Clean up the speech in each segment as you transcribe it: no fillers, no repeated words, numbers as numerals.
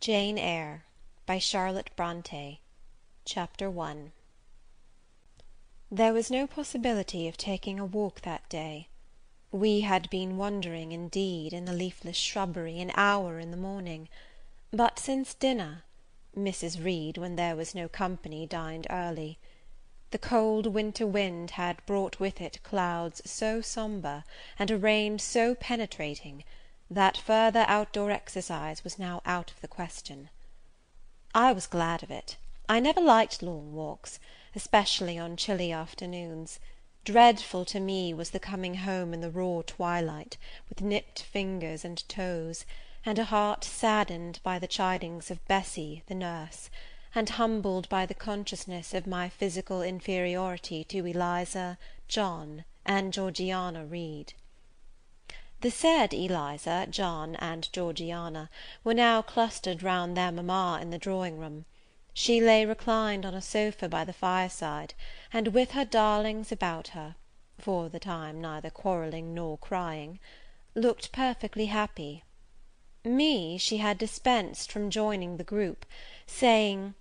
Jane Eyre by Charlotte Brontë. Chapter I. There was no possibility of taking a walk that day. We had been wandering, indeed, in the leafless shrubbery an hour in the morning; but since dinner, Mrs. Reed, when there was no company, dined early. The cold winter wind had brought with it clouds so sombre, and a rain so penetrating, that further outdoor exercise was now out of the question. I was glad of it. I never liked long walks, especially on chilly afternoons. Dreadful to me was the coming home in the raw twilight, with nipped fingers and toes, and a heart saddened by the chidings of Bessie, the nurse, and humbled by the consciousness of my physical inferiority to Eliza, John, and Georgiana Reed. The said Eliza, John, and Georgiana were now clustered round their mamma in the drawing-room. She lay reclined on a sofa by the fireside, and with her darlings about her, for the time neither quarrelling nor crying, looked perfectly happy. Me she had dispensed from joining the group, saying,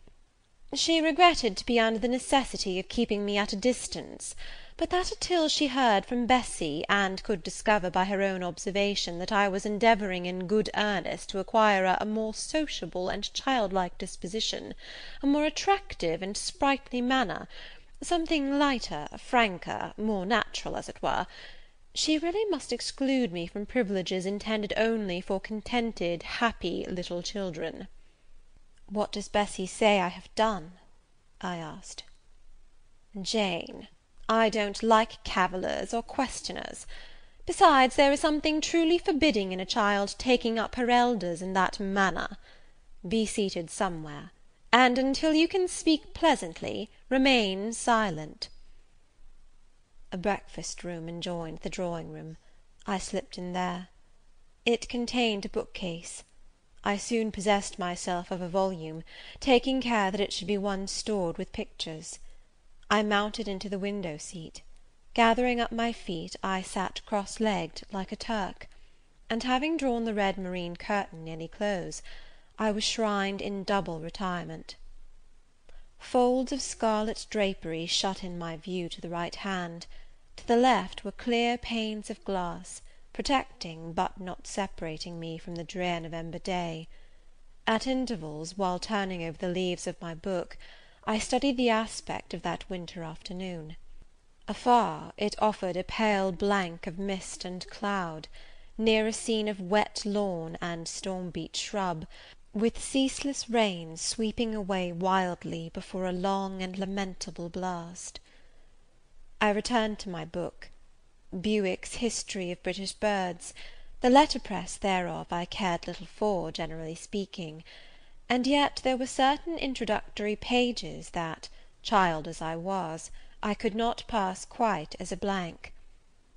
"She regretted to be under the necessity of keeping me at a distance, but that till she heard from Bessie, and could discover by her own observation that I was endeavouring in good earnest to acquire a more sociable and childlike disposition, a more attractive and sprightly manner, something lighter, franker, more natural, as it were, she really must exclude me from privileges intended only for contented, happy little children." "What does Bessie say I have done?" I asked. "Jane, I don't like cavillers or questioners. Besides, there is something truly forbidding in a child taking up her elders in that manner. Be seated somewhere, and until you can speak pleasantly, remain silent." A breakfast room adjoined the drawing room. I slipped in there. It contained a bookcase. I soon possessed myself of a volume, taking care that it should be one stored with pictures. I mounted into the window seat. Gathering up my feet, I sat cross-legged, like a Turk; and having drawn the red moreen curtain nearly close, I was shrined in double retirement. Folds of scarlet drapery shut in my view to the right hand; to the left were clear panes of glass, protecting, but not separating me from the drear November day. At intervals, while turning over the leaves of my book, I studied the aspect of that winter afternoon. Afar, it offered a pale blank of mist and cloud; near, a scene of wet lawn and storm-beat shrub, with ceaseless rain sweeping away wildly before a long and lamentable blast. I returned to my book, Bewick's History of British Birds. The letterpress thereof I cared little for, generally speaking; and yet there were certain introductory pages that, child as I was, I could not pass quite as a blank.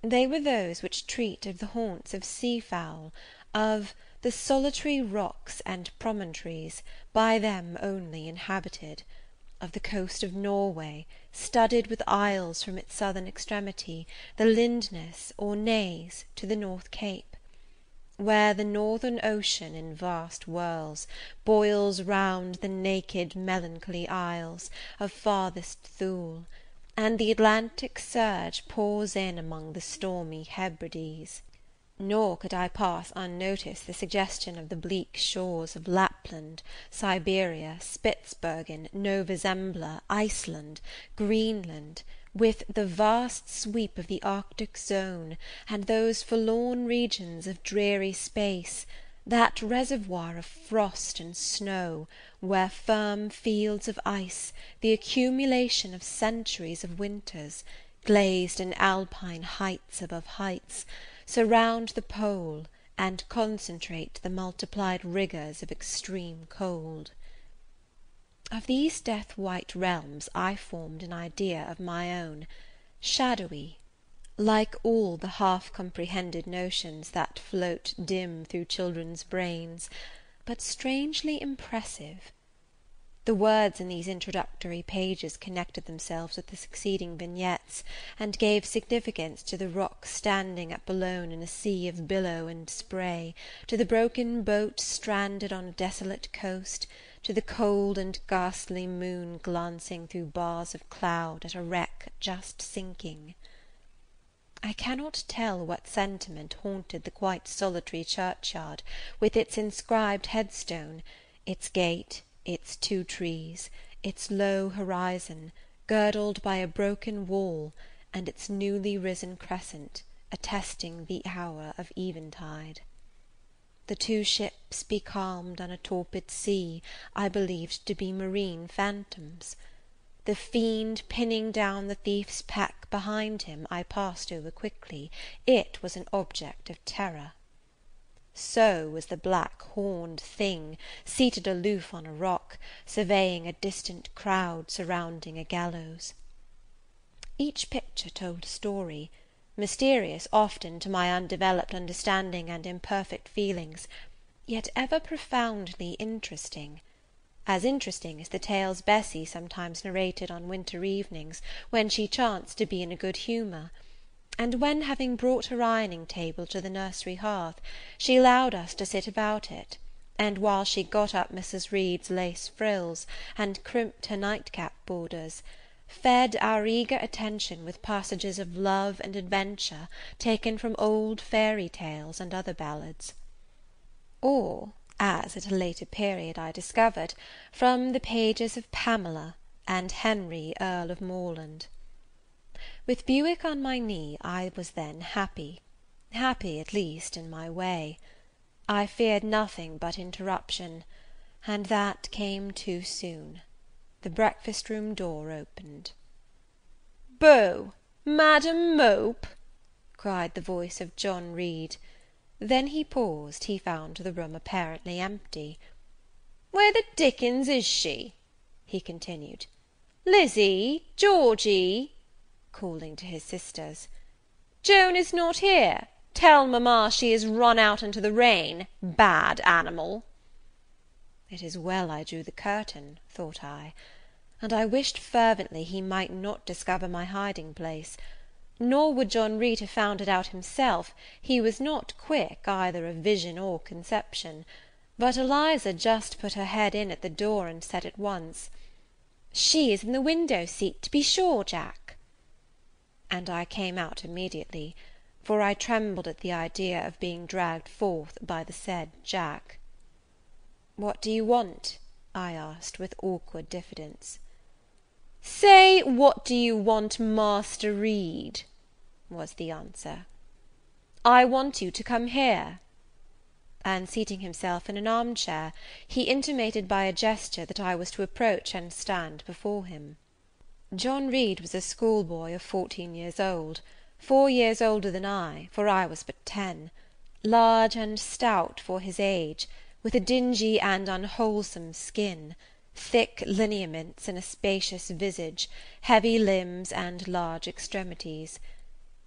They were those which treat of the haunts of sea-fowl, of the solitary rocks and promontories, by them only inhabited; of the coast of Norway, studded with isles from its southern extremity, the Lindness, or Naze, to the North Cape; where the northern ocean, in vast whirls, boils round the naked melancholy isles of farthest Thule, and the Atlantic surge pours in among the stormy Hebrides. Nor could I pass unnoticed the suggestion of the bleak shores of Lapland, Siberia, Spitzbergen, Nova Zembla, Iceland, Greenland, with the vast sweep of the Arctic zone, and those forlorn regions of dreary space, that reservoir of frost and snow, where firm fields of ice, the accumulation of centuries of winters, glazed in alpine heights above heights, surround the pole, and concentrate the multiplied rigours of extreme cold. Of these death-white realms I formed an idea of my own, shadowy, like all the half-comprehended notions that float dim through children's brains, but strangely impressive. The words in these introductory pages connected themselves with the succeeding vignettes, and gave significance to the rock standing up alone in a sea of billow and spray, to the broken boat stranded on a desolate coast, to the cold and ghastly moon glancing through bars of cloud at a wreck just sinking. I cannot tell what sentiment haunted the quite solitary churchyard, with its inscribed headstone, its gate, its 2 trees, its low horizon, girdled by a broken wall, and its newly risen crescent, attesting the hour of eventide. The 2 ships becalmed on a torpid sea I believed to be marine phantoms. The fiend pinning down the thief's pack behind him I passed over quickly. It was an object of terror. So was the black horned thing, seated aloof on a rock, surveying a distant crowd surrounding a gallows. Each picture told a story, mysterious often to my undeveloped understanding and imperfect feelings, yet ever profoundly interesting. As interesting as the tales Bessie sometimes narrated on winter evenings, when she chanced to be in a good humour, and when, having brought her ironing table to the nursery hearth, she allowed us to sit about it, and while she got up Mrs. Reed's lace frills, and crimped her nightcap borders, fed our eager attention with passages of love and adventure taken from old fairy tales and other ballads. Or, as at a later period I discovered, from the pages of Pamela and Henry Earl of Morland. With Buick on my knee, I was then happy at least in my way. I feared nothing but interruption, and that came too soon. The breakfast-room door opened. "Boo! Madam Mope!" cried the voice of John Reed. Then he paused, he found the room apparently empty. "Where the dickens is she?" he continued. "Lizzy! Georgy!" calling to his sisters. "Joan is not here. Tell mamma she is run out into the rain, bad animal." It is well I drew the curtain, thought I, and I wished fervently he might not discover my hiding place. Nor would John Reed have found it out himself, he was not quick either of vision or conception; but Eliza just put her head in at the door, and said at once, "She is in the window seat, to be sure, Jack." And I came out immediately, for I trembled at the idea of being dragged forth by the said Jack. "What do you want?" I asked, with awkward diffidence. "Say, what do you want, Master Reed?" was the answer. "I want you to come here." And seating himself in an arm-chair, he intimated by a gesture that I was to approach and stand before him. John Reed was a schoolboy of 14 years old, 4 years older than I, for I was but 10, large and stout for his age, with a dingy and unwholesome skin, thick lineaments in a spacious visage, heavy limbs, and large extremities.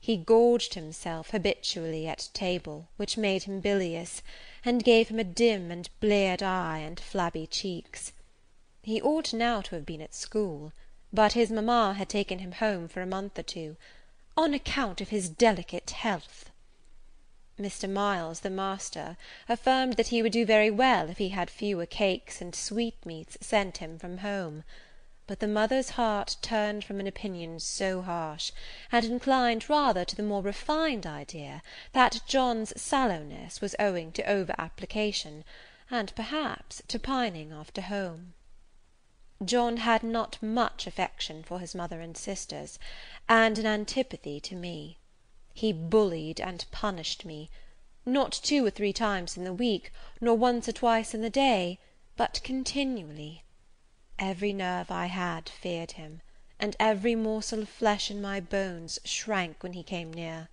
He gorged himself habitually at table, which made him bilious, and gave him a dim and bleared eye and flabby cheeks. He ought now to have been at school, but his mamma had taken him home for a month or 2, on account of his delicate health. Mr. Miles, the master, affirmed that he would do very well if he had fewer cakes and sweetmeats sent him from home; but the mother's heart turned from an opinion so harsh, and inclined rather to the more refined idea that John's sallowness was owing to over-application, and perhaps to pining after home. John had not much affection for his mother and sisters, and an antipathy to me. He bullied and punished me, not 2 or 3 times in the week, nor once or twice in the day, but continually. Every nerve I had feared him, and every morsel of flesh in my bones shrank when he came near.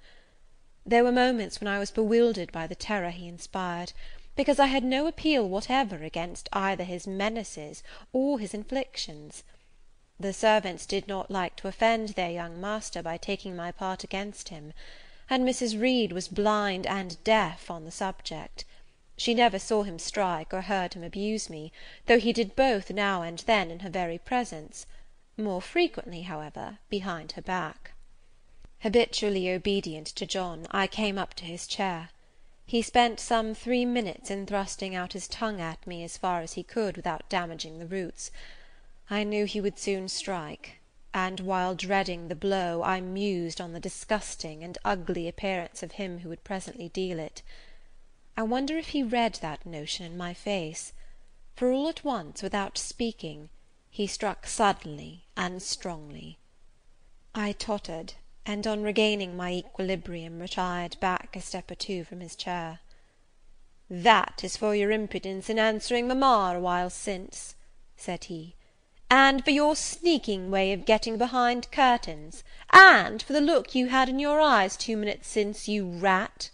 There were moments when I was bewildered by the terror he inspired, because I had no appeal whatever against either his menaces or his inflictions. The servants did not like to offend their young master by taking my part against him, and Mrs. Reed was blind and deaf on the subject. She never saw him strike or heard him abuse me, though he did both now and then in her very presence; more frequently, however, behind her back. Habitually obedient to John, I came up to his chair. He spent some 3 minutes in thrusting out his tongue at me as far as he could without damaging the roots. I knew he would soon strike, and while dreading the blow, I mused on the disgusting and ugly appearance of him who would presently deal it. I wonder if he read that notion in my face, for all at once, without speaking, he struck suddenly and strongly. I tottered, and on regaining my equilibrium, retired back a step or two from his chair. "That is for your impudence in answering mamma a while since," said he, "and for your sneaking way of getting behind curtains, and for the look you had in your eyes 2 minutes since, you rat."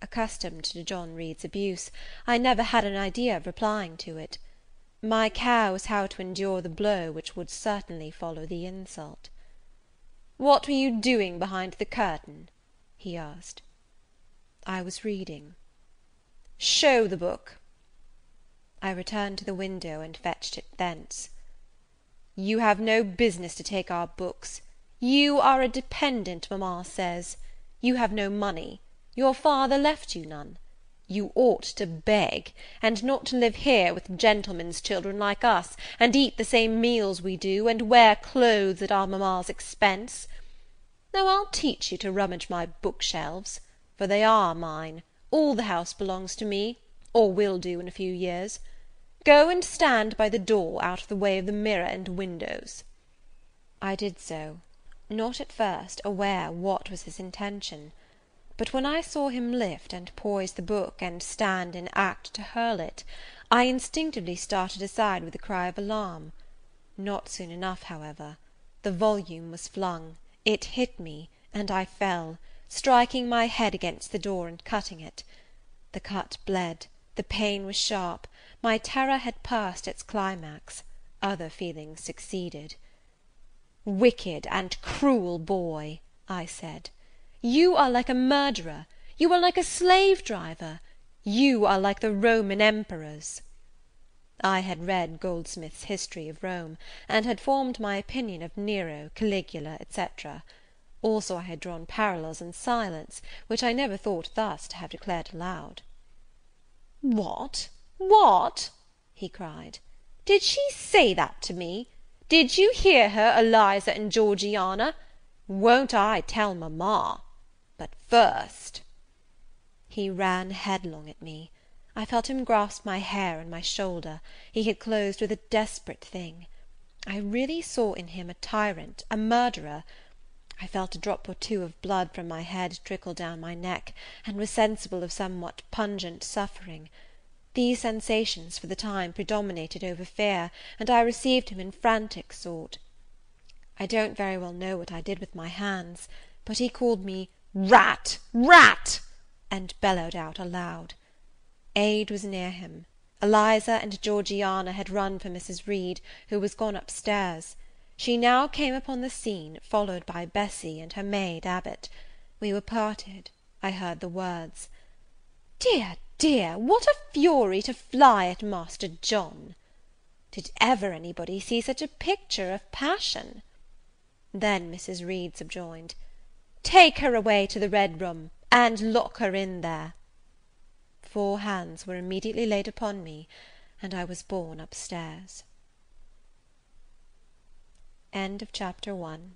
Accustomed to John Reed's abuse, I never had an idea of replying to it. My care was how to endure the blow which would certainly follow the insult. "What were you doing behind the curtain?" he asked. "I was reading." "Show the book." I returned to the window, and fetched it thence. "You have no business to take our books. You are a dependent, mamma says. You have no money. Your father left you none. You ought to beg, and not to live here with gentlemen's children like us, and eat the same meals we do, and wear clothes at our mamma's expense. Now I'll teach you to rummage my bookshelves, for they are mine. All the house belongs to me, or will do in a few years. Go and stand by the door, out of the way of the mirror and windows." I did so, not at first aware what was his intention; but when I saw him lift and poise the book, and stand in act to hurl it, I instinctively started aside with a cry of alarm. Not soon enough, however. The volume was flung, it hit me, and I fell, striking my head against the door and cutting it. The cut bled, the pain was sharp, my terror had passed its climax, other feelings succeeded. "Wicked and cruel boy," I said, "you are like a murderer, you are like a slave driver, you are like the Roman emperors." I had read Goldsmith's History of Rome, and had formed my opinion of Nero, Caligula, etc. Also I had drawn parallels in silence, which I never thought thus to have declared aloud. "What? What?" he cried. "Did she say that to me? Did you hear her, Eliza and Georgiana? Won't I tell mamma? But first—" He ran headlong at me. I felt him grasp my hair and my shoulder. He had closed with a desperate thing. I really saw in him a tyrant, a murderer. I felt a drop or two of blood from my head trickle down my neck, and was sensible of somewhat pungent suffering. These sensations for the time predominated over fear, and I received him in frantic sort. I don't very well know what I did with my hands, but he called me "rat, rat," and bellowed out aloud. Aid was near him. Eliza and Georgiana had run for Mrs. Reed, who was gone up stairs. She now came upon the scene, followed by Bessie and her maid Abbot. We were parted. I heard the words, "Dear, dear, what a fury to fly at Master John! Did ever anybody see such a picture of passion?" Then Mrs. Reed subjoined, "Take her away to the Red Room, and lock her in there." 4 hands were immediately laid upon me, and I was borne up stairs. Chapter 2